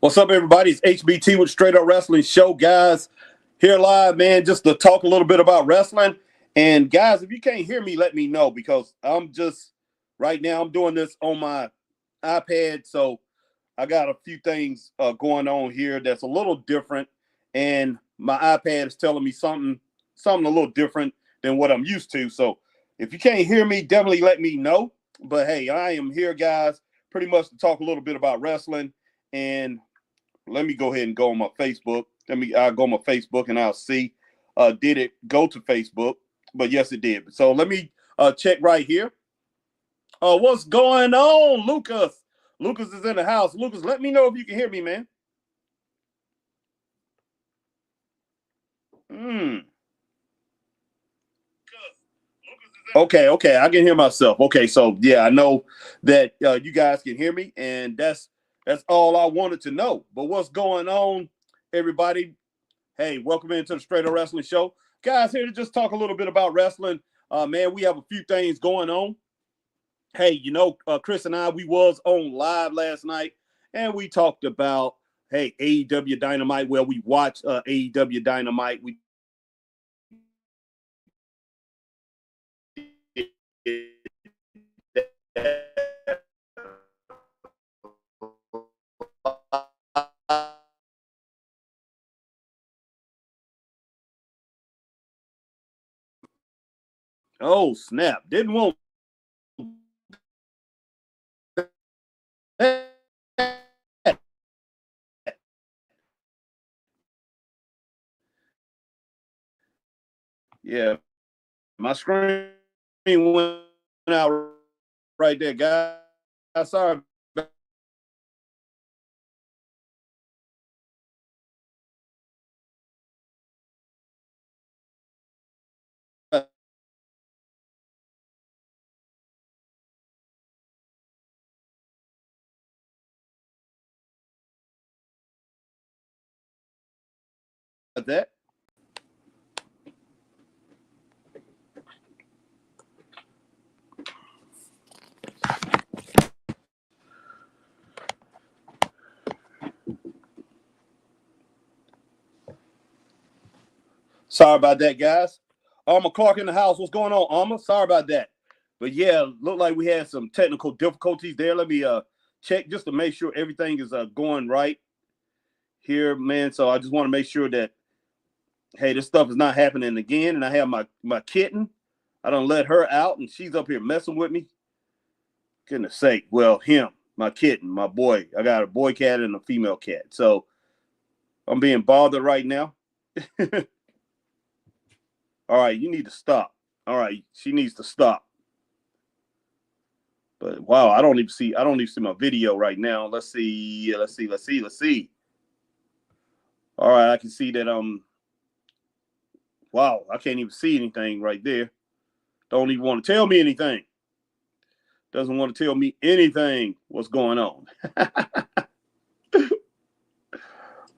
What's up, everybody? It's HBT with Straight Up Wrestling Show, guys. Here live, man, just to talk a little bit about wrestling. And guys, if you can't hear me, let me know because I'm just right now. I'm doing this on my iPad, so I got a few things going on here that's a little different, and my iPad is telling me something a little different than what I'm used to. So if you can't hear me, definitely let me know. But hey, I am here, guys, pretty much to talk a little bit about wrestling. And let me go ahead and go on my Facebook. I'll go on my Facebook and I'll see. Did it go to Facebook? But yes, it did. So let me check right here. What's going on, Lucas? Lucas is in the house. Lucas, let me know if you can hear me, man. Hmm. Okay, I can hear myself. Okay, so yeah, I know that you guys can hear me, and that's all I wanted to know. But what's going on, everybody? Hey, welcome into the Straight Up Wrestling Show. Guys, here to just talk a little bit about wrestling. Man, we have a few things going on. Hey, Chris and I, we was on live last night, and we talked about, hey, AEW Dynamite. Well, we watched AEW Dynamite. We oh, snap. Didn't want that. Yeah, my screen went out right there, guys. Sorry about that. Sorry about that, guys. Armor Clark in the house. What's going on, Armor? Sorry about that. But yeah, looked like we had some technical difficulties there. Let me check just to make sure everything is going right here, man. So I just want to make sure that hey, this stuff is not happening again. And I have my kitten. I don't let her out, and she's up here messing with me. Goodness sake. Well, him, my kitten, my boy. I got a boy cat and a female cat. So I'm being bothered right now. All right, you need to stop. All right, she needs to stop. But wow, I don't even see my video right now. Let's see. All right, I can see that wow, I can't even see anything right there. Don't even want to tell me anything. Doesn't want to tell me anything what's going on.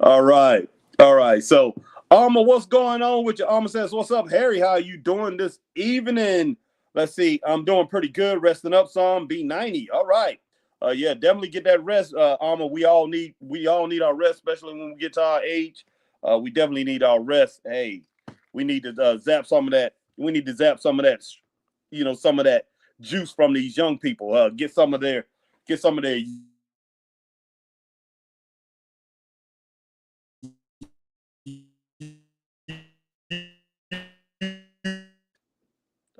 All right. All right. So Alma, what's going on with you? Alma says, what's up, Harry? How are you doing this evening? Let's see. I'm doing pretty good, resting up some. B90. All right. Yeah, definitely get that rest, Alma. We all need our rest, especially when we get to our age. We definitely need our rest. Hey, we need to zap some of that. We need to zap some of that, some of that juice from these young people. Get some of their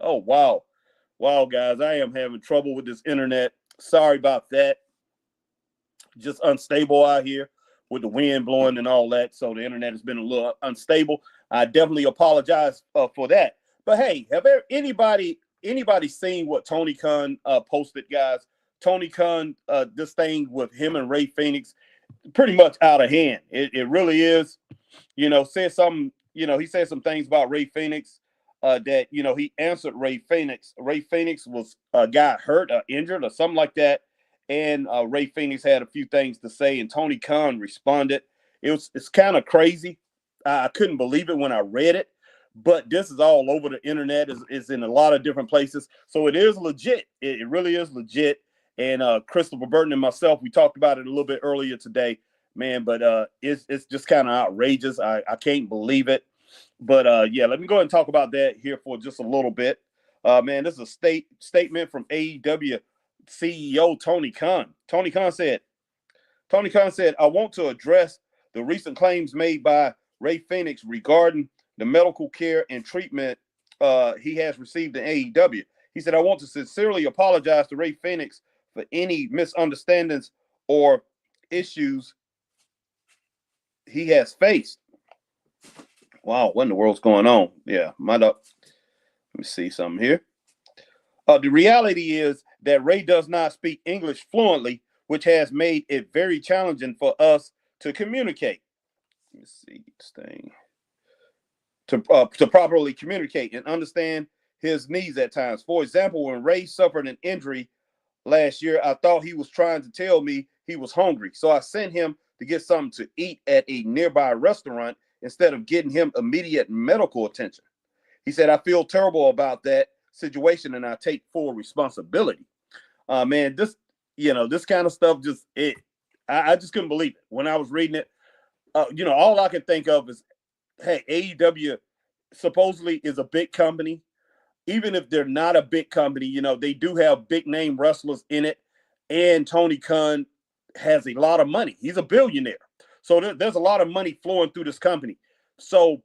Oh wow, wow, guys, I am having trouble with this internet. Sorry about that. Just unstable out here with the wind blowing and all that. So the internet has been a little unstable. I definitely apologize for that. But hey, have anybody seen what Tony Khan posted, guys? Tony Khan, this thing with him and Ray Phoenix, pretty much out of hand. It really is. Said some, he said some things about Ray Phoenix that, he answered Ray Phoenix. Ray Phoenix was got hurt or injured or something like that. And Ray Phoenix had a few things to say, and Tony Khan responded. It's kind of crazy. I couldn't believe it when I read it, but this is all over the internet. Is in a lot of different places, so it is legit. It really is legit. And Christopher Burton and myself, we talked about it a little bit earlier today. man. But it's just kind of outrageous. I can't believe it. But yeah, let me go ahead and talk about that here for just a little bit. Man, this is a statement from AEW CEO Tony Khan. Tony Khan said, I want to address the recent claims made by Ray Phoenix regarding the medical care and treatment he has received in AEW. He said, I want to sincerely apologize to Ray Phoenix for any misunderstandings or issues he has faced. Wow, what in the world's going on? Yeah, let me see something here. The reality is that Ray does not speak English fluently, which has made it very challenging for us to communicate. Let me see this thing. To properly communicate and understand his needs at times. For example, when Ray suffered an injury last year, I thought he was trying to tell me he was hungry. So I sent him to get something to eat at a nearby restaurant instead of getting him immediate medical attention. He said, I feel terrible about that situation and I take full responsibility. Man, this kind of stuff I just couldn't believe it when I was reading it. All I can think of is, hey, AEW supposedly is a big company. Even if they're not a big company, they do have big name wrestlers in it. And Tony Khan has a lot of money. He's a billionaire. So there's a lot of money flowing through this company. So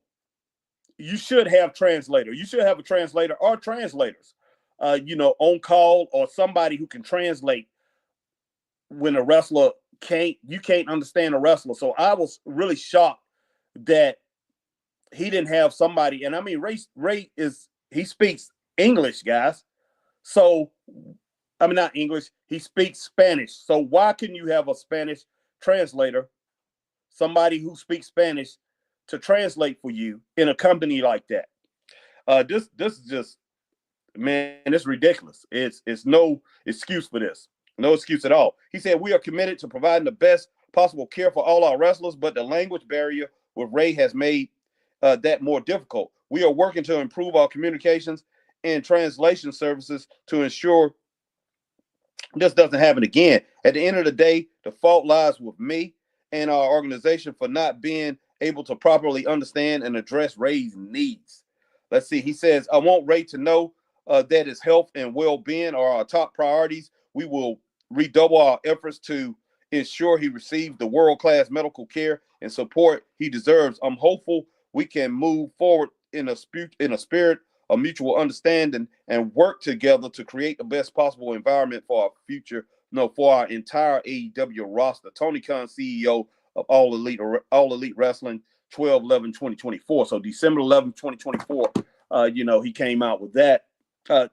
you should have translator. You should have a translator or translators, on call, or somebody who can translate when a wrestler you can't understand a wrestler. So I was really shocked that he didn't have somebody. And I mean, Ray he speaks English, guys. So, I mean, not English. He speaks Spanish. So why couldn't you have a Spanish translator, somebody who speaks Spanish, to translate for you in a company like that? This is just, man, it's ridiculous. It's no excuse for this. No excuse at all. He said, we are committed to providing the best possible care for all our wrestlers, but the language barrier with Ray has made that more difficult. We are working to improve our communications and translation services to ensure this doesn't happen again. At the end of the day, the fault lies with me and our organization for not being able to properly understand and address Ray's needs. Let's see. He says, I want Ray to know that his health and well-being are our top priorities. We will redouble our efforts to ensure he receives the world-class medical care and support he deserves. I'm hopeful we can move forward in a spirit of mutual understanding and work together to create the best possible environment for our future, for our entire AEW roster. Tony Khan, CEO of All Elite Wrestling, 12/11/2024. So December 11th, 2024, he came out with that.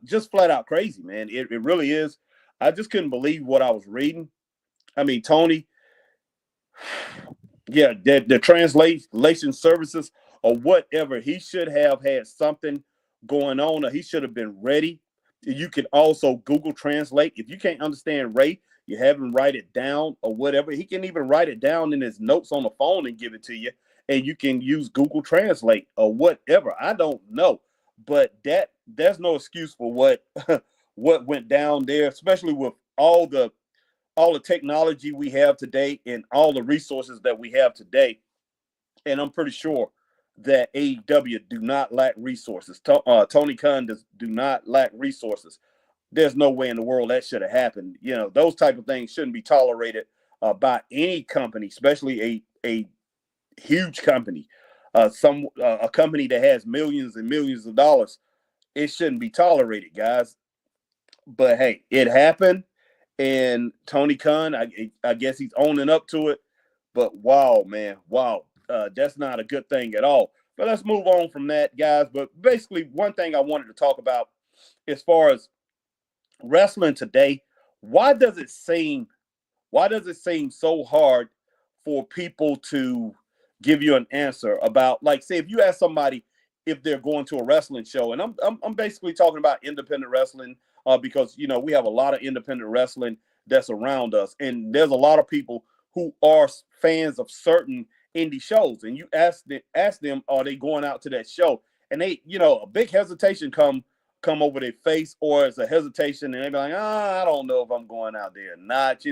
Just flat out crazy, man. It really is. I just couldn't believe what I was reading. I mean, Tony, yeah, the translation services or whatever, he should have had something going on, or he should have been ready. You can also Google Translate. If you can't understand Ray, you have him write it down or whatever. He can even write it down in his notes on the phone and give it to you, and you can use Google Translate or whatever. I don't know, but there's no excuse for what what went down there, especially with all the technology we have today and all the resources that we have today. And I'm pretty sure that AEW do not lack resources. Tony Khan do not lack resources. There's no way in the world that should have happened. Those type of things shouldn't be tolerated by any company, especially a huge company, a company that has millions and millions of dollars. It shouldn't be tolerated, guys. But hey, it happened, and Tony Khan, I guess he's owning up to it. But wow, man, wow. That's not a good thing at all. But let's move on from that, guys. But basically, one thing I wanted to talk about as far as wrestling today, why does it seem so hard for people to give you an answer about, like, say, if you ask somebody if they're going to a wrestling show, and I'm basically talking about independent wrestling, because we have a lot of independent wrestling that's around us, and there's a lot of people who are fans of certain indie shows, and you ask them, are they going out to that show? And they, a big hesitation come over their face, or it's a hesitation, and they be like, I don't know if I'm going out there or not,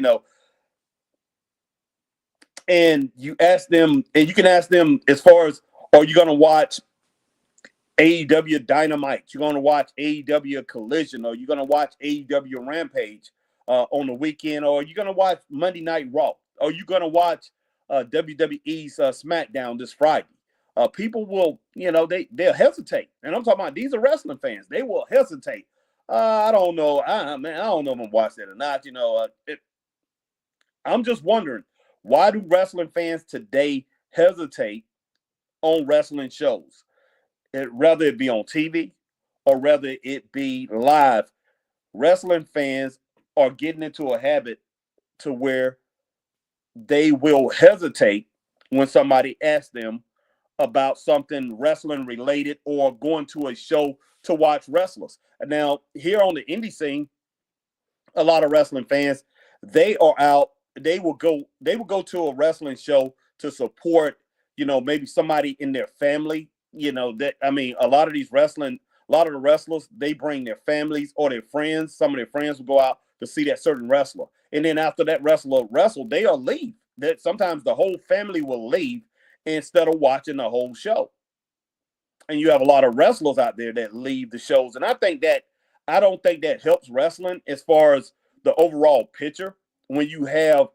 and you ask them, and you can ask them as far as, are you going to watch AEW Dynamite? You're going to watch AEW Collision, or you're going to watch AEW Rampage on the weekend, or you're going to watch Monday Night Raw, or you're going to watch WWE's SmackDown this Friday. People will, they'll hesitate, and I'm talking about these are wrestling fans. They will hesitate. I don't know, man. I don't know if I'm watching it or not. I'm just wondering, why do wrestling fans today hesitate on wrestling shows? Rather it be on TV or rather it be live, wrestling fans are getting into a habit to where they will hesitate when somebody asks them about something wrestling related or going to a show to watch wrestlers. Now, here on the indie scene, a lot of wrestling fans, they are out, they will go to a wrestling show to support, maybe somebody in their family. A lot of the wrestlers, they bring their families or their friends. Some of their friends will go out to see that certain wrestler, and then after that wrestler wrestled, they'll leave. That sometimes the whole family will leave instead of watching the whole show. And you have a lot of wrestlers out there that leave the shows, and I don't think that helps wrestling as far as the overall picture. When you have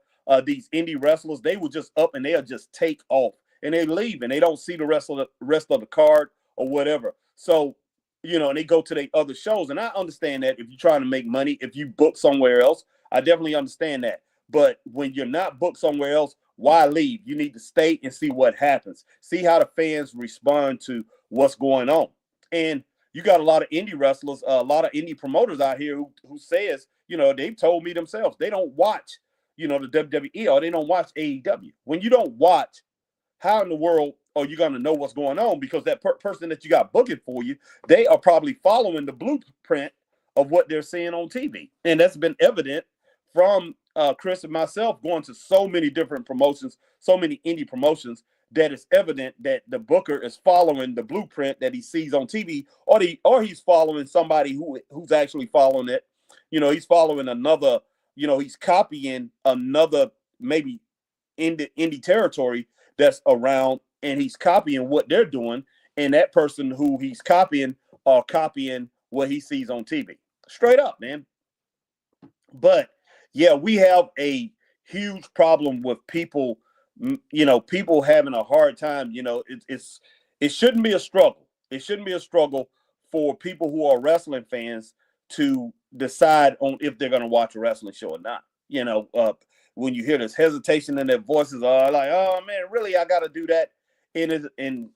these indie wrestlers, they will just up and they'll just take off and they leave and they don't see the rest of the card or whatever. So, and they go to their other shows. And I understand that if you're trying to make money, if you book somewhere else, I definitely understand that. But when you're not booked somewhere else, why leave? You need to stay and see what happens. See how the fans respond to what's going on. And you got a lot of indie wrestlers, a lot of indie promoters out here who says, they've told me themselves, they don't watch, the WWE or they don't watch AEW. When you don't watch, how in the world are you going to know what's going on? Because that person that you got booking for you, they are probably following the blueprint of what they're seeing on TV. And that's been evident from Chris and myself going to so many different promotions, so many indie promotions, that it's evident that the booker is following the blueprint that he sees on TV, or he's following somebody who's actually following it. He's following another, he's copying another maybe indie territory that's around, and he's copying what they're doing, and that person who he's copying are copying what he sees on TV. Straight up, man. But yeah, we have a huge problem with people, people having a hard time. It shouldn't be a struggle. It shouldn't be a struggle for people who are wrestling fans to decide on if they're going to watch a wrestling show or not. When you hear this hesitation in their voices, are like, oh man, really, I got to do that. And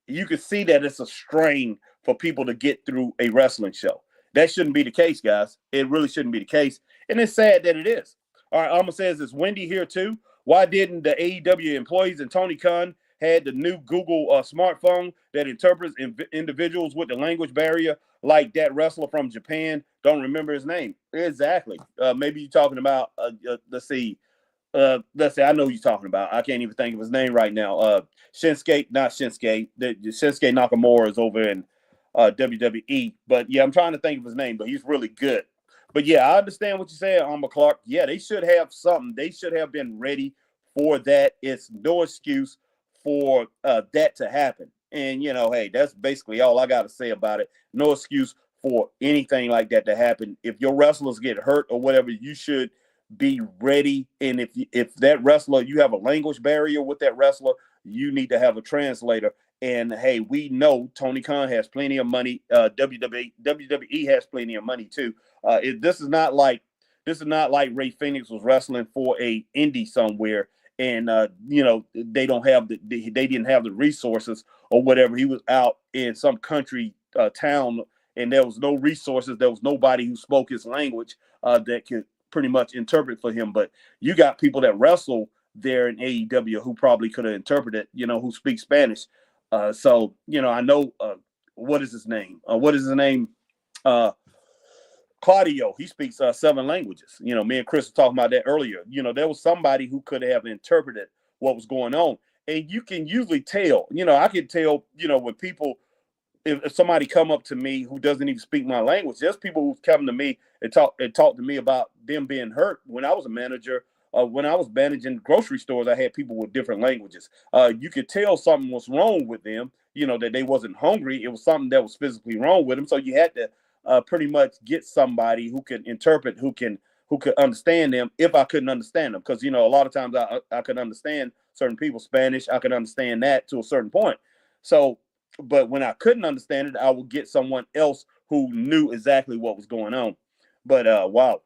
you can see that it's a strain for people to get through a wrestling show. That shouldn't be the case, guys. It really shouldn't be the case. And it's sad that it is. All right, Alma says, it's Wendy here too. Why didn't the AEW employees and Tony Khan had the new Google smartphone that interprets individuals with the language barrier, like that wrestler from Japan? Don't remember his name. Exactly. Maybe you're talking about, let's see. I know who you're talking about. I can't even think of his name right now. Shinsuke Nakamura is over in WWE. But yeah, I'm trying to think of his name, but he's really good. But yeah, I understand what you're saying, Alma Clark. Yeah, they should have something. They should have been ready for that. It's no excuse for that to happen. And, hey, that's basically all I got to say about it. No excuse for anything like that to happen. If your wrestlers get hurt or whatever, you should be ready. And if that wrestler, you have a language barrier with that wrestler, you need to have a translator. And hey, we know Tony Khan has plenty of money. WWE has plenty of money too. This is not like Ray Phoenix was wrestling for a indie somewhere, and they didn't have the resources or whatever. He was out in some country town, and there was no resources. There was nobody who spoke his language that could pretty much interpret for him. But you got people that wrestle there in AEW who probably could have interpreted, who speak Spanish. So, I know, what is his name? Claudio, he speaks 7 languages. Me and Chris were talking about that earlier. There was somebody who could have interpreted what was going on. And you can usually tell, I can tell, when people, if somebody come up to me who doesn't even speak my language, there's people who come to me and talk to me about them being hurt when I was a manager when I was managing grocery stores, I had people with different languages. You could tell something was wrong with them, that they wasn't hungry. It was something that was physically wrong with them. So you had to pretty much get somebody who can interpret, who could understand them if I couldn't understand them. Because, a lot of times I could understand certain people's Spanish. I could understand that to a certain point. So, but when I couldn't understand it, I would get someone else who knew exactly what was going on. But wow.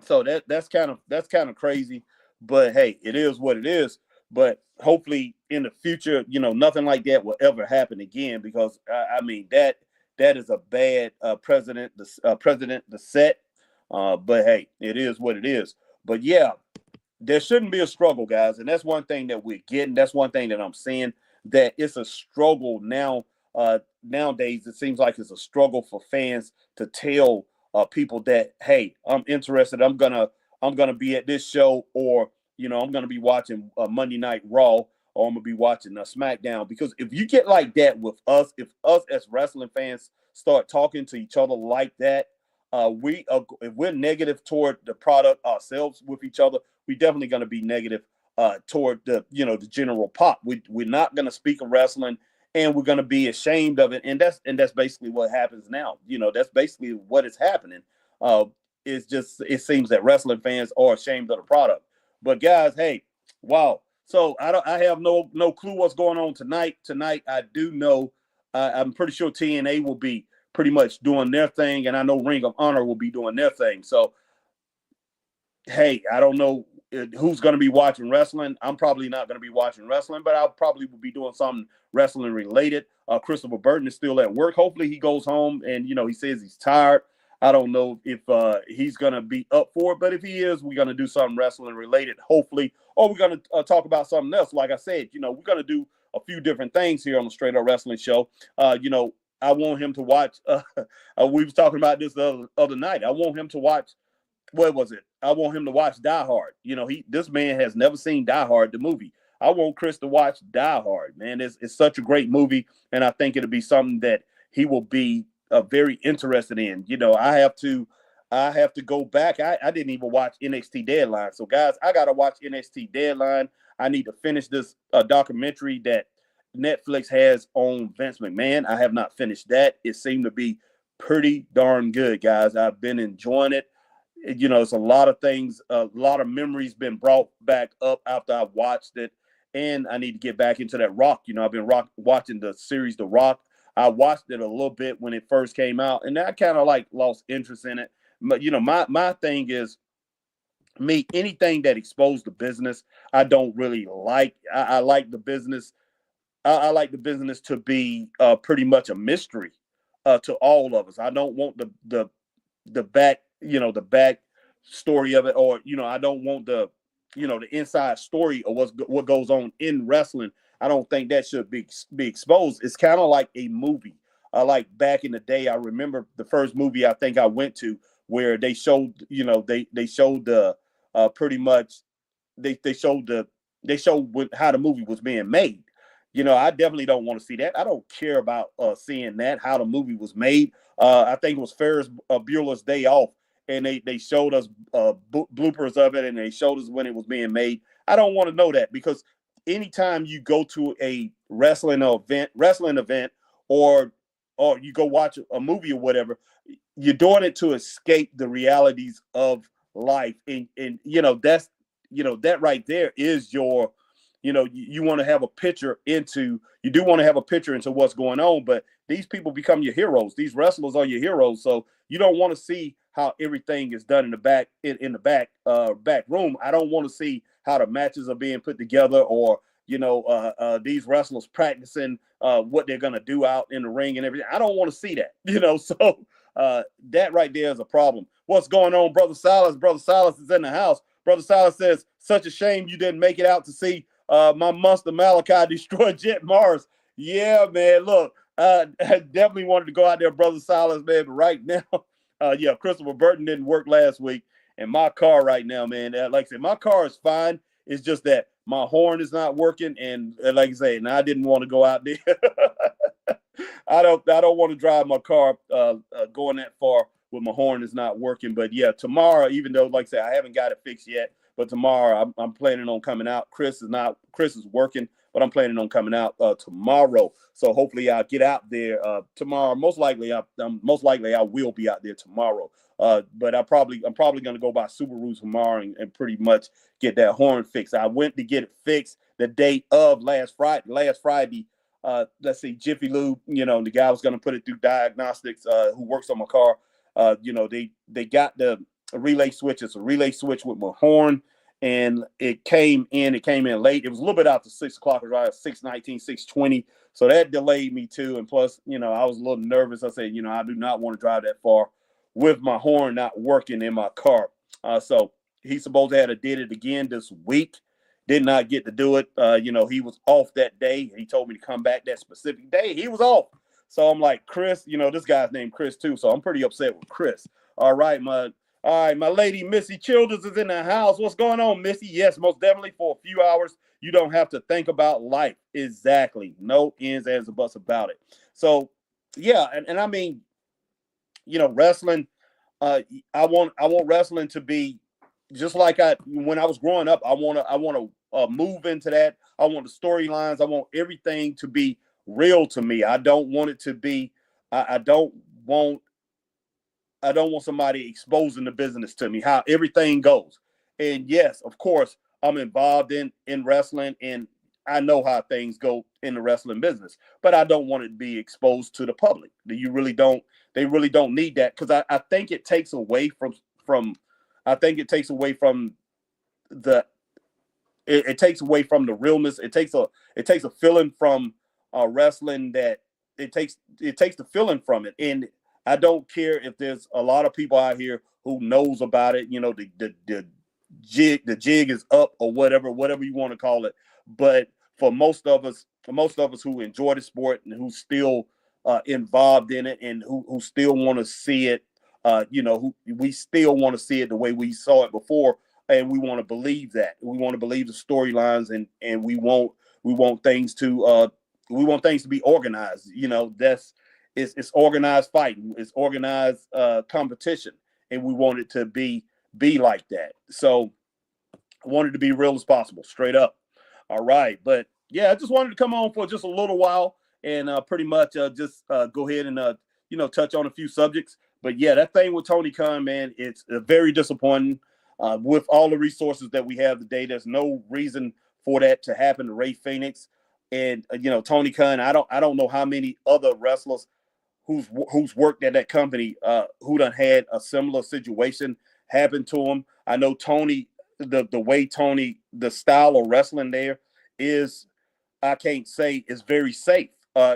So that's kind of crazy. But hey, it is what it is. But hopefully in the future, nothing like that will ever happen again, because I mean that is a bad president to set. But hey, it is what it is. But yeah, there shouldn't be a struggle, guys, and that's one thing that we're getting. That's one thing that I'm seeing, that it's a struggle now. Nowadays, it seems like it's a struggle for fans to tell people that, hey, I'm interested. I'm gonna be at this show, or I'm gonna be watching Monday Night Raw, or I'm gonna be watching SmackDown. Because if you get like that with us, if us as wrestling fans start talking to each other like that, if we're negative toward the product ourselves with each other, we're definitely going to be negative toward the general pop. We're not going to speak of wrestling, and we're going to be ashamed of it. And that's basically what happens now. That's basically what is happening. It seems that wrestling fans are ashamed of the product. But guys, hey, wow. So I have no clue what's going on tonight. Tonight, I do know. I'm pretty sure TNA will be pretty much doing their thing, and I know Ring of Honor will be doing their thing. So, hey, I don't know who's going to be watching wrestling. I'm probably not going to be watching wrestling, but I'll probably be doing something wrestling related. Christopher Burton is still at work. Hopefully he goes home and, he says he's tired. I don't know if he's going to be up for it, but if he is, we're going to do something wrestling related, hopefully, or we're going to talk about something else. Like I said, we're going to do a few different things here on the Straight Up Wrestling Show. I want him to watch. We was talking about this the other night. I want him to watch. What was it? I want him to watch Die Hard. This man has never seen Die Hard, the movie. I want Chris to watch Die Hard. Man, it's such a great movie, and I think it'll be something that he will be very interested in. I have to go back. I didn't even watch NXT Deadline. So guys, I gotta watch NXT Deadline. I need to finish this documentary that Netflix has on Vince McMahon. I have not finished that. It seemed to be pretty darn good, guys. I've been enjoying it. It's a lot of things, a lot of memories been brought back up after I watched it. And I need to get back into that Rock. I've been watching the series The Rock. I watched it a little bit when it first came out, and I kind of lost interest in it. But my thing is, anything that exposed the business, I don't really like. I like the business. I like the business to be pretty much a mystery to all of us. I don't want the back the back story of it, or I don't want the inside story of what goes on in wrestling. I don't think that should be exposed. It's kind of like a movie. Like back in the day, I remember the first movie I think I went to where they showed they showed the pretty much they showed how the movie was being made. I definitely don't want to see that. I don't care about seeing that, how the movie was made. I think it was Ferris Bueller's Day Off, and they showed us bloopers of it, and they showed us when it was being made. I don't want to know that, because anytime you go to a wrestling event, or you go watch a movie or whatever, you're doing it to escape the realities of life, and that's that right there is your you want to have a picture into what's going on. But these people become your heroes. These wrestlers are your heroes. So you don't want to see how everything is done in the back back room. I don't want to see how the matches are being put together, or these wrestlers practicing what they're gonna do out in the ring and everything. I don't want to see that. So that right there is a problem. What's going on, Brother Silas? Brother Silas is in the house. Brother Silas says, "Such a shame you didn't make it out to see my monster Malachi destroy Jet Mars." Yeah, man. Look, I definitely wanted to go out there, Brother Silas, man. But right now, yeah, Christopher Burton didn't work last week, and my car right now, man. Like I said, my car is fine. It's just that my horn is not working, and like I say, and I didn't want to go out there. I don't want to drive my car going that far with my horn is not working. But yeah, tomorrow, even though, like I said, I haven't got it fixed yet, but tomorrow I'm planning on coming out. Chris is working, but I'm planning on coming out tomorrow. So hopefully I'll get out there tomorrow. Most likely I will be out there tomorrow. But I'm probably going to go by Subaru tomorrow and pretty much get that horn fixed. I went to get it fixed the day of last Friday. Let's see, Jiffy Lube, the guy was going to put it through diagnostics, who works on my car. They got the relay switch. It's a relay switch with my horn, and it came in late. It was a little bit after 6 o'clock, right? 6:19, 6:20. So that delayed me too. And plus, I was a little nervous. I said, I do not want to drive that far with my horn not working in my car. So he's supposed to have did it again this week. Did not get to do it. He was off that day. He told me to come back that specific day. He was off. So I'm like, Chris, this guy's named Chris too. So I'm pretty upset with Chris. All right, my lady Missy Childers is in the house. What's going on, Missy? Yes, most definitely. For a few hours, you don't have to think about life. Exactly. No ends, ands, or buts about it. So yeah, and I mean, wrestling. I want wrestling to be just like when I was growing up. I want to move into that. I want the storylines. I want everything to be real to me. I don't want it to be. I don't want somebody exposing the business to me, how everything goes. And yes, of course, I'm involved in wrestling, and I know how things go in the wrestling business, but I don't want it to be exposed to the public. They really don't need that, because I think it takes away from it takes away from the realness. It takes a feeling from wrestling that it takes the feeling from it. And I don't care if there's a lot of people out here who knows about it. The jig is up, or whatever you want to call it. But for most of us who enjoy the sport and who still involved in it, and who still want to see it, we still want to see it the way we saw it before, and we want to believe that. We want to believe the storylines, and we want things to be organized. It's organized fighting, it's organized competition, and we want it to be like that. So I wanted to be real as possible, straight up. All right, but yeah, I just wanted to come on for just a little while and pretty much just go ahead and touch on a few subjects. But yeah, that thing with Tony Khan, man, it's very disappointing. With all the resources that we have today, there's no reason for that to happen to Rey Fenix. And Tony Khan, I don't know how many other wrestlers who's worked at that company who done had a similar situation happen to him. I know Tony, the way Tony, the style of wrestling there is, I can't say is very safe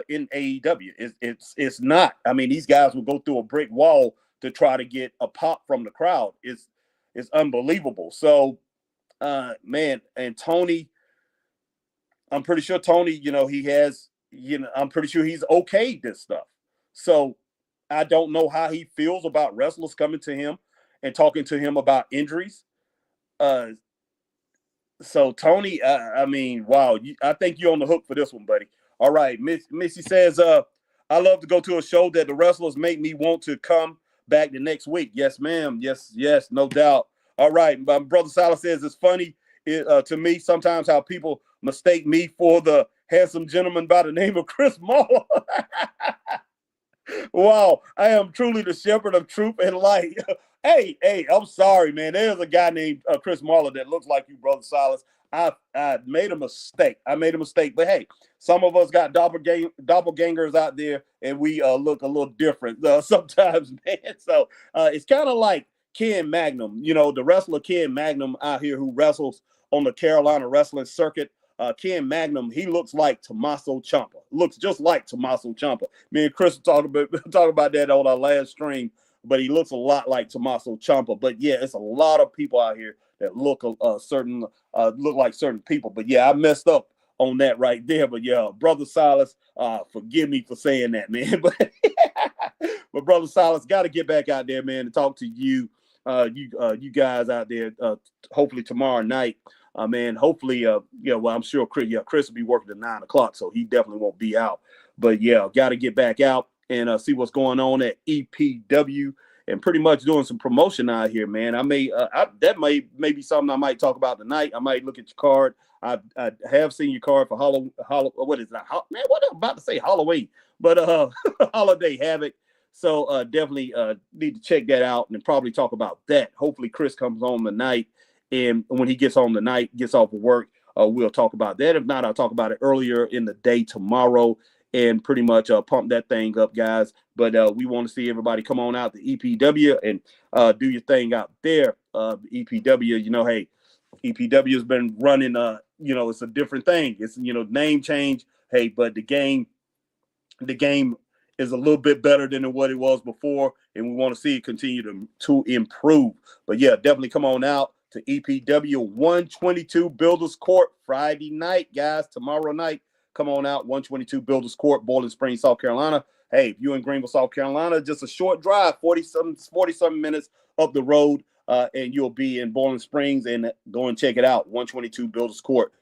in AEW. It's not. I mean, these guys will go through a brick wall to try to get a pop from the crowd. It's unbelievable. So, man, and Tony, I'm pretty sure Tony, he has, I'm pretty sure he's okayed this stuff. So I don't know how he feels about wrestlers coming to him and talking to him about injuries. So Tony, I mean, wow, I think you're on the hook for this one, buddy. All right, Missy says, I love to go to a show that the wrestlers make me want to come back the next week. Yes, ma'am. Yes, no doubt. All right, my brother Silas says it's funny to me sometimes how people mistake me for the handsome gentleman by the name of Chris Muller. Wow, I am truly the shepherd of truth and light. Hey, I'm sorry, man. There's a guy named Chris Marler that looks like you, brother Silas. I made a mistake. But hey, some of us got doppelgangers out there, and we look a little different sometimes, man. So it's kind of like Ken Magnum, the wrestler Ken Magnum out here who wrestles on the Carolina wrestling circuit. Ken Magnum, he looks like Tommaso Ciampa. Looks just like Tommaso Ciampa. Me and Chris talked about that on our last stream, but he looks a lot like Tommaso Ciampa. But yeah, it's a lot of people out here that look look like certain people. But yeah, I messed up on that right there. But yeah, brother Silas, forgive me for saying that, man. But brother Silas, got to get back out there, man, and talk to you, you guys out there. Hopefully tomorrow night. Man, hopefully, well, I'm sure Chris will be working at 9 o'clock, so he definitely won't be out. But yeah, got to get back out and see what's going on at EPW. and pretty much doing some promotion out here, man. That may be something I might talk about tonight. I might look at your card. I have seen your card for what is that? Man, what I'm about to say Halloween, but Holiday Havoc. So definitely need to check that out and probably talk about that. Hopefully Chris comes home tonight, and when he gets home tonight, gets off of work, we'll talk about that. If not, I'll talk about it earlier in the day tomorrow and pretty much pump that thing up, guys. But we want to see everybody come on out to EPW and do your thing out there. EPW, hey, EPW has been running, it's a different thing. It's, name change. Hey, but the game is a little bit better than what it was before, and we want to see it continue to improve. But yeah, definitely come on out to EPW 122 Builders Court Friday night, guys. Tomorrow night, come on out, 122 Builders Court, Bowling Springs, South Carolina. Hey, if you're in Greenville, South Carolina, just a short drive, 40-something minutes up the road, and you'll be in Bowling Springs, and go and check it out, 122 Builders Court.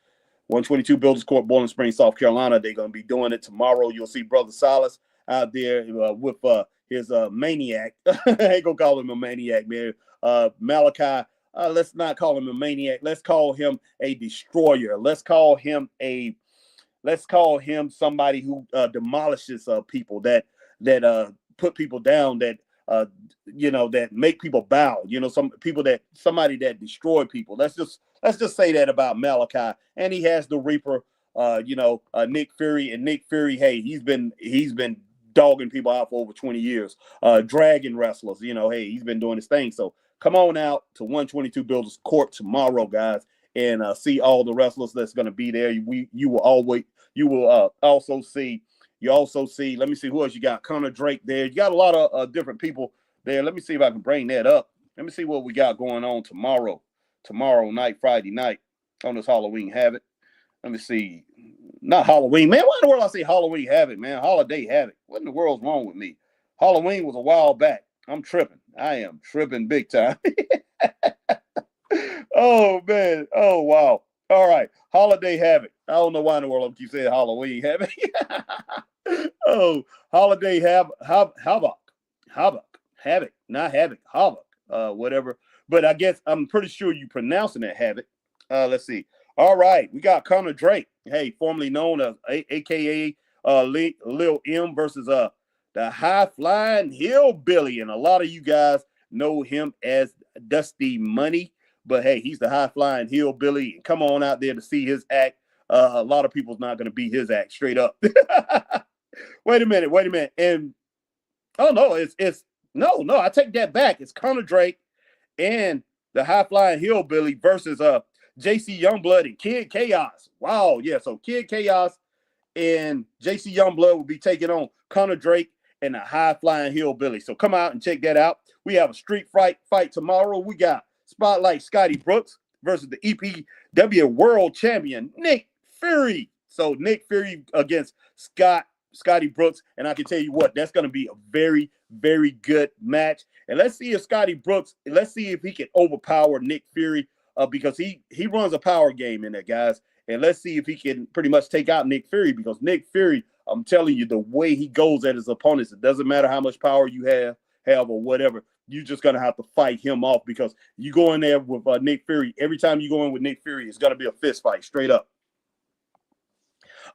122 Builders Court, Bowling Springs, South Carolina. They're going to be doing it tomorrow. You'll see Brother Silas out there with his maniac. I ain't going to call him a maniac, man. Malachi, let's not call him a maniac. Let's call him a destroyer. Let's call him somebody who demolishes people, that put people down, that that make people bow. Somebody that destroy people. Let's just say that about Malachi. And he has the Reaper, Nick Fury. And Nick Fury, hey, he's been dogging people out for over 20 years. Dragon wrestlers, hey, he's been doing his thing. So come on out to 122 Builders Court tomorrow, guys, and see all the wrestlers that's going to be there. You will also see. Let me see who else you got. Connor Drake there. You got a lot of different people there. Let me see if I can bring that up. Let me see what we got going on tomorrow night, Friday night, on this Halloween Havoc. Let me see. Not Halloween, man. Why in the world I say Halloween Havoc, man? Holiday Havoc. What in the world's wrong with me? Halloween was a while back. I'm tripping. I am tripping big time. Oh, man. Oh, wow. All right. Holiday Havoc. I don't know why in the world I keep saying Halloween Havoc. Oh, Holiday Havoc. Not Havoc. Havoc. Whatever. But I guess I'm pretty sure you're pronouncing it Havoc. Let's see. All right. We got Connor Drake. Hey, formerly known as AKA Lil M versus the High Flying Hillbilly. And a lot of you guys know him as Dusty Money. But hey, he's the High Flying Hillbilly. Come on out there to see his act. A lot of people's not going to beat his act straight up. Wait a minute. And no, no, I take that back. It's Connor Drake and the High Flying Hillbilly versus JC Youngblood and Kid Chaos. Wow, yeah. So Kid Chaos and JC Youngblood will be taking on Connor Drake and the High Flying Hillbilly. So come out and check that out. We have a street fight tomorrow. We got Spotlight Scotty Brooks versus the EPW World Champion Nick Fury. So Nick Fury against Scotty Brooks, and I can tell you what, that's going to be a very, very good match. And let's see if let's see if he can overpower Nick Fury, because he runs a power game in there, guys. And let's see if he can pretty much take out Nick Fury, because Nick Fury, I'm telling you, the way he goes at his opponents, it doesn't matter how much power you have or whatever. You're just going to have to fight him off, because you go in there with Nick Fury. Every time you go in with Nick Fury, it's going to be a fist fight, straight up.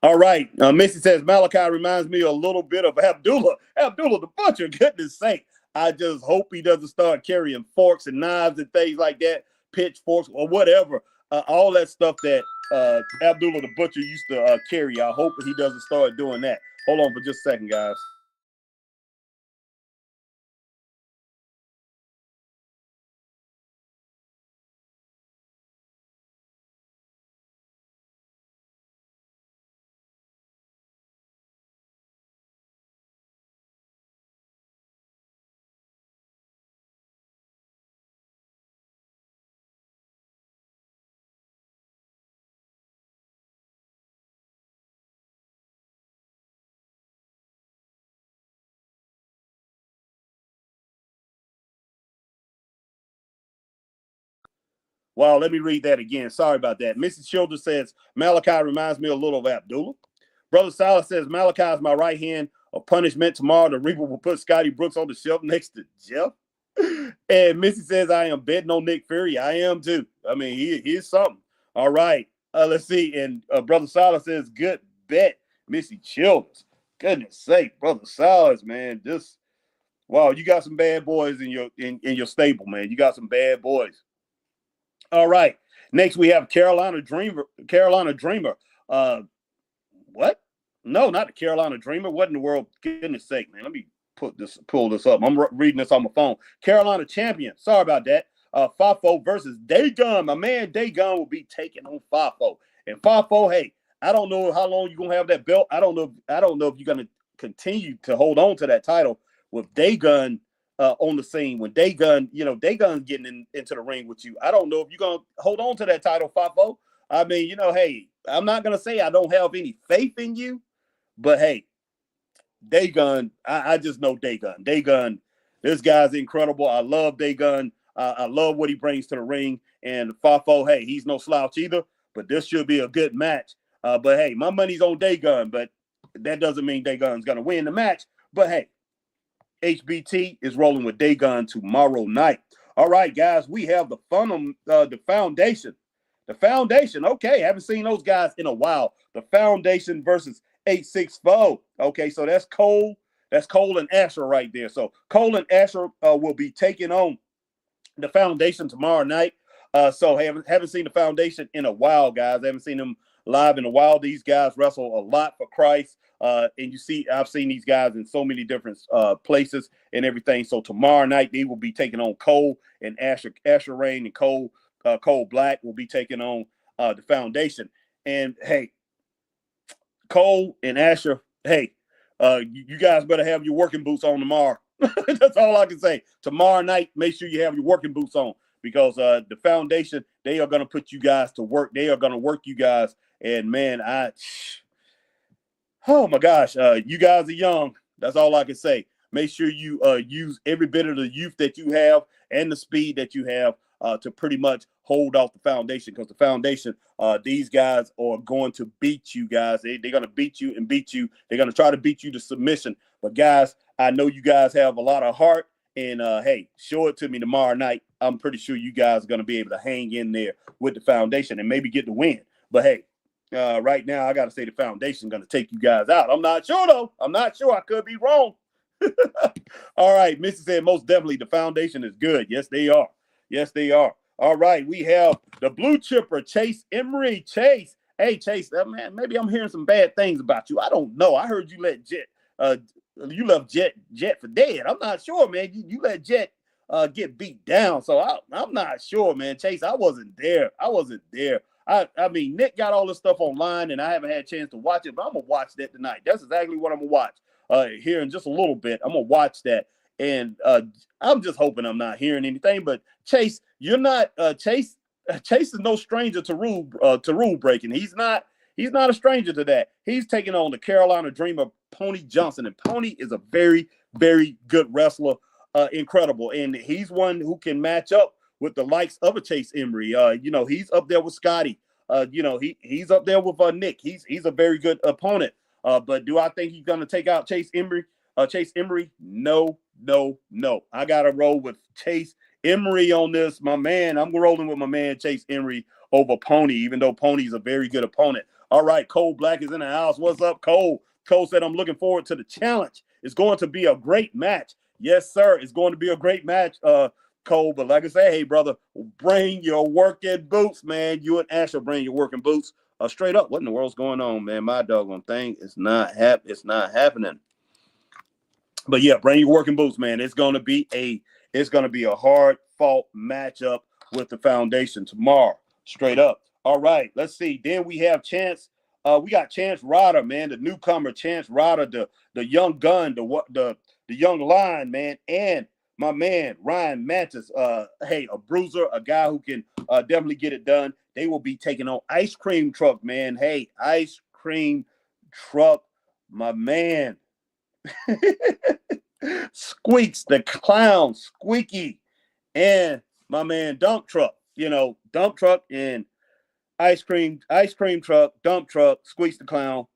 All right. Missy says, Malachi reminds me a little bit of Abdullah the Butcher. Goodness sake. I just hope he doesn't start carrying forks and knives and things like that, pitchforks or whatever. All that stuff that Abdullah the Butcher used to carry. I hope he doesn't start doing that. Hold on for just a second, guys. Wow, let me read that again. Sorry about that. Mrs. Childers says, Malachi reminds me a little of Abdullah. Brother Silas says, Malachi is my right hand of punishment. Tomorrow, the Reaper will put Scotty Brooks on the shelf next to Jeff. And Missy says, I am betting on Nick Fury. I am too. I mean, he's something. All right. Let's see. And Brother Silas says, good bet, Missy Childers. Goodness sake, Brother Silas, man. Just wow, you got some bad boys in your stable, man. You got some bad boys. All right. Next, we have Carolina Dreamer. Carolina Dreamer. What? No, not the Carolina Dreamer. What in the world? Goodness sake, man. Let me pull this up. I'm reading this on my phone. Carolina Champion. Sorry about that. Fafo versus Dagon. My man Dagon will be taking on Fafo. And Fafo, hey, I don't know how long you're gonna have that belt. I don't know if you're gonna continue to hold on to that title with Dagon on the scene. When Dagon's getting into the ring with you. I don't know if you're gonna hold on to that title, Fafo. I mean, hey, I'm not gonna say I don't have any faith in you, but hey, Dagon, I just know Dagon. Dagon, this guy's incredible. I love Dagon. I love what he brings to the ring. And Fafo, hey, he's no slouch either. But this should be a good match. But hey, my money's on Dagon. But that doesn't mean Dagon's gonna win the match. But hey, HBT is rolling with Dagon tomorrow night. All right, guys, we have the Foundation. The Foundation, okay, haven't seen those guys in a while. The Foundation versus 864. Okay, so that's Cole and Asher right there. So Cole and Asher will be taking on the Foundation tomorrow night. So haven't seen the Foundation in a while, guys. I haven't seen them live in a while. These guys wrestle a lot for Christ. And I've seen these guys in so many different places and everything. So tomorrow night they will be taking on Cole and Asher Rain, and Cole Black will be taking on the Foundation. And hey, Cole and Asher, hey, you guys better have your working boots on tomorrow. That's all I can say. Tomorrow night, make sure you have your working boots on, because the Foundation, they are going to put you guys to work. They are going to work you guys. And man, oh my gosh, you guys are young. That's all I can say. Make sure you use every bit of the youth that you have and the speed that you have to pretty much hold off the Foundation, because the Foundation, these guys are going to beat you guys. They're going to beat you and beat you. They're going to try to beat you to submission. But guys, I know you guys have a lot of heart, and hey, show it to me tomorrow night. I'm pretty sure you guys are going to be able to hang in there with the Foundation and maybe get the win. But hey, right now I got to say the Foundation is going to take you guys out. I'm not sure though. I'm not sure. I could be wrong. All right, Missy said most definitely the Foundation is good. Yes, they are. Yes, they are. All right, we have the blue chipper, Chase Emery. Chase, hey Chase, man, maybe I'm hearing some bad things about you. I don't know. I heard you left Jet for dead. I'm not sure, man. You let Jet get beat down, so I'm not sure, man. Chase, I wasn't there. I mean, Nick got all this stuff online, and I haven't had a chance to watch it, but I'm gonna watch that tonight. That's exactly what I'm gonna watch here in just a little bit. I'm gonna watch that. And I'm just hoping I'm not hearing anything. But Chase, you're not Chase. Chase is no stranger to rule breaking. He's not a stranger to that. He's taking on the Carolina Dreamer, Pony Johnson, and Pony is a very, very good wrestler. Incredible, and he's one who can match up with the likes of a Chase Emery. He's up there with Scotty. He's up there with Nick. He's a very good opponent. But do I think he's going to take out Chase Emery? No. I got to roll with Chase Emery on this, my man. I'm rolling with my man Chase Emery over Pony, even though Pony's a very good opponent. All right, Cole Black is in the house. What's up, Cole? Cole said, I'm looking forward to the challenge. It's going to be a great match. Yes, sir. It's going to be a great match, Cole. But like I say, hey, brother, bring your working boots, man. You and Asher bring your working boots. Straight up, what in the world's going on, man? My doggone thing is not happening. But yeah, bring your working boots, man. It's gonna be a hard fought matchup with the Foundation tomorrow. Straight up. All right, let's see. Then we have Chance. We got Chance Ryder, man, the newcomer, Chance Ryder, the young gun, the young lion, man, and my man Ryan Mantis. Hey, a bruiser, a guy who can definitely get it done. They will be taking on Ice Cream Truck, man. Hey, Ice Cream Truck, my man. Squeaks the Clown, Squeaky, and my man Dump Truck. Dump Truck and Ice Cream Truck, Dump Truck, Squeaks the Clown.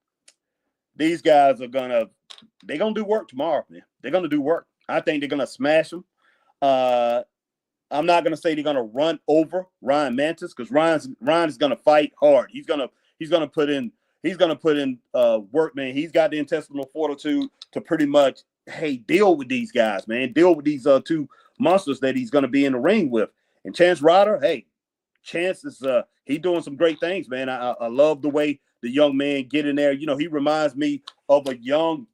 These guys they're gonna do work tomorrow, man. They're gonna do work. I think they're gonna smash them. I'm not gonna say they're gonna run over Ryan Mantis because Ryan is gonna fight hard. He's gonna put in work, man. He's got the intestinal fortitude to pretty much deal with these guys, man. Deal with these two monsters that he's gonna be in the ring with. And Chance Ryder, Chance is he doing some great things, man. I love the way the young man get in there. He reminds me of a young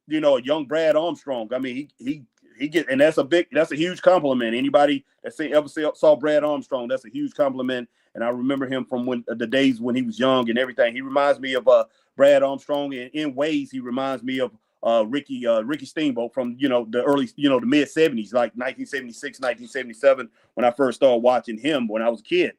Brad Armstrong. I mean, he get, and that's a huge compliment. Anybody that ever saw Brad Armstrong, that's a huge compliment. And I remember him from the days when he was young and everything. He reminds me of Brad Armstrong, and in ways he reminds me of Ricky Steamboat from the early the mid 70s, like 1976, 1977, when I first started watching him when I was a kid.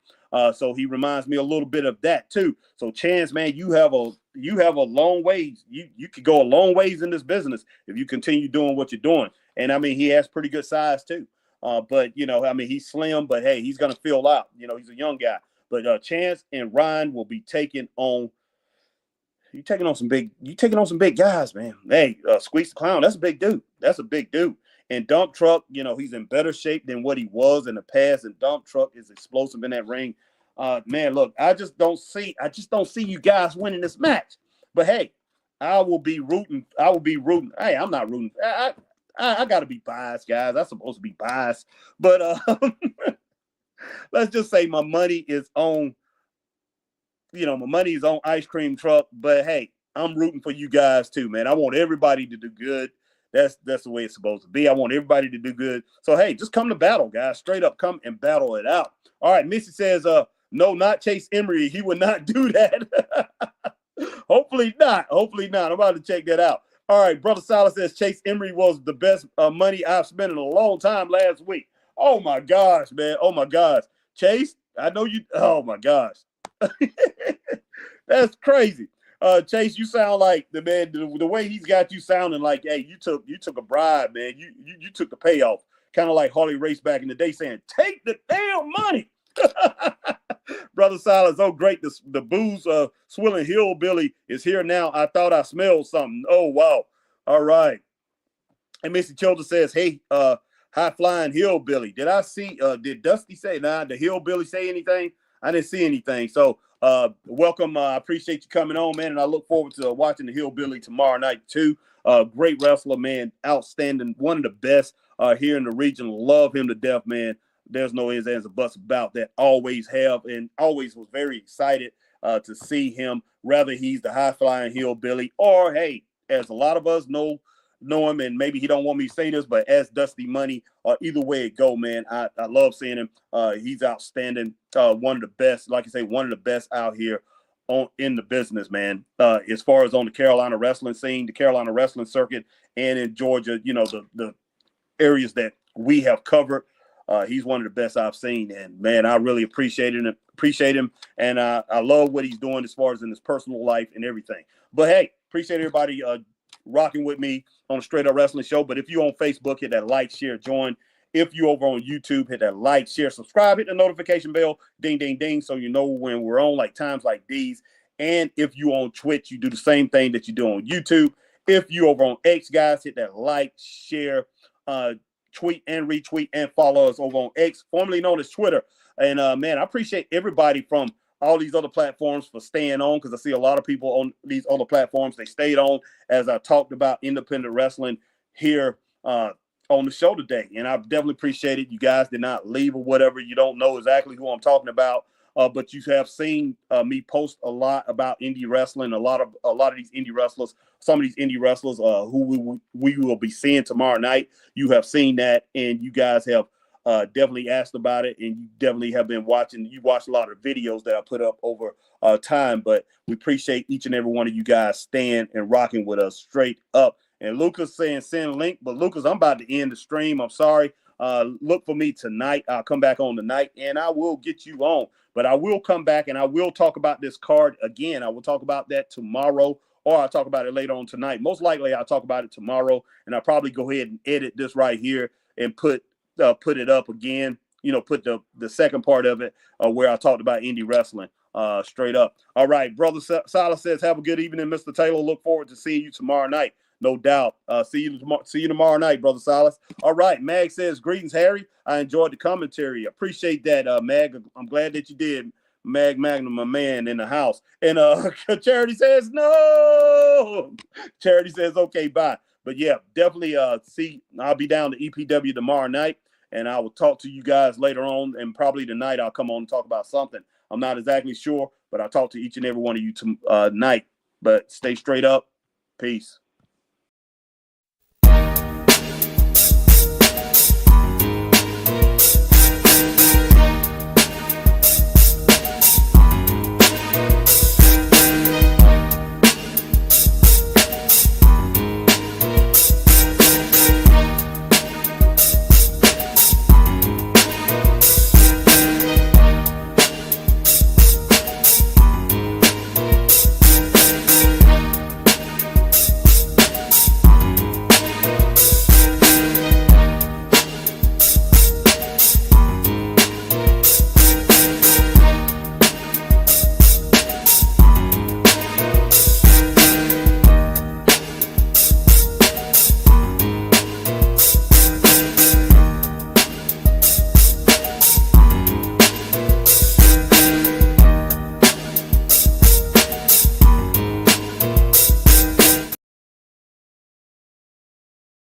So he reminds me a little bit of that too. So Chance, man, you have a long ways. You could go a long ways in this business if you continue doing what you're doing. And I mean, he has pretty good size too. But he's slim, but hey, he's gonna fill out. He's a young guy. But Chance and Ryan will be taking on some big guys, man. Hey, Squeaks the Clown, that's a big dude. And Dump Truck, he's in better shape than what he was in the past. And Dump Truck is explosive in that ring. Man, look, I just don't see you guys winning this match. But hey, I will be rooting. Hey, I'm not rooting. I got to be biased, guys. I'm supposed to be biased. But let's just say my money is on Ice Cream Truck. But hey, I'm rooting for you guys too, man. I want everybody to do good. That's the way it's supposed to be. I want everybody to do good. So hey, just come to battle, guys. Straight up, come and battle it out. All right, Missy says, no, not Chase Emery. He would not do that. Hopefully not. I'm about to check that out. All right, Brother Silas says Chase Emery was the best money I've spent in a long time last week. Oh my gosh, man. Oh my gosh. Chase, I know you. Oh my gosh. That's crazy. Chase, you sound like the man. The way he's got you sounding like, hey, you took a bribe, man. You took the payoff, kind of like Harley Race back in the day, saying, "Take the damn money." Brother Silas, oh great, the booze swilling hillbilly is here now. I thought I smelled something. Oh wow, all right. And Missy Childer says, hey, high flying hillbilly. Did I see? Did Dusty say? Nah, the hillbilly say anything? I didn't see anything. So. Welcome. I appreciate you coming on, man, and I look forward to watching the Hillbilly tomorrow night too. Great wrestler, man, outstanding, one of the best here in the region. Love him to death, man. There's no ifs, ands, or buts about that. Always have, and always was very excited to see him. Whether he's the high flying hillbilly or hey, as a lot of us know him, and maybe he don't want me to say this, but as Dusty Money, either way it go, man, I love seeing him. He's outstanding. One of the best, like I say, one of the best out here in the business, man. As far as on the Carolina wrestling scene, the Carolina wrestling circuit, and in Georgia, the areas that we have covered. He's one of the best I've seen, and man, I really appreciate him, and I love what he's doing as far as in his personal life and everything. But hey, appreciate everybody rocking with me on the Straight Up Wrestling Show. But if you on Facebook, hit that like, share, join. If you over on YouTube, hit that like, share, subscribe, hit the notification bell, ding, ding, ding, so you know when we're on like times like these. And if you on Twitch, you do the same thing that you do on YouTube. If you over on X, guys, hit that like, share, tweet and retweet, and follow us over on X, formerly known as Twitter. And man, I appreciate everybody from all these other platforms for staying on, because I see a lot of people on these other platforms. They stayed on as I talked about independent wrestling here on the show today. And I definitely appreciate it. You guys did not leave or whatever. You don't know exactly who I'm talking about, but you have seen me post a lot about indie wrestling. A lot of these indie wrestlers, some of these indie wrestlers who we will be seeing tomorrow night. You have seen that, and you guys have definitely asked about it, and you definitely have been watching. You watched a lot of videos that I put up over time, but we appreciate each and every one of you guys staying and rocking with us straight up. And Lucas saying send link, but Lucas, I'm about to end the stream. I'm sorry. Look for me tonight. I'll come back on tonight, and I will get you on. But I will come back, and I will talk about this card again. I will talk about that tomorrow, or I'll talk about it later on tonight. Most likely, I'll talk about it tomorrow, and I'll probably go ahead and edit this right here and put it up again. Put the second part of it where I talked about indie wrestling straight up. All right, Brother Silas says, have a good evening, Mr. Taylor. Look forward to seeing you tomorrow night. No doubt. See you tomorrow night, Brother Silas. All right. Mag says, greetings, Harry. I enjoyed the commentary. Appreciate that, Mag. I'm glad that you did. Mag Magnum, my man in the house. And Charity says, no. Charity says, okay, bye. But yeah, definitely I'll be down to EPW tomorrow night, and I will talk to you guys later on, and probably tonight I'll come on and talk about something. I'm not exactly sure, but I'll talk to each and every one of you tonight. But stay straight up. Peace.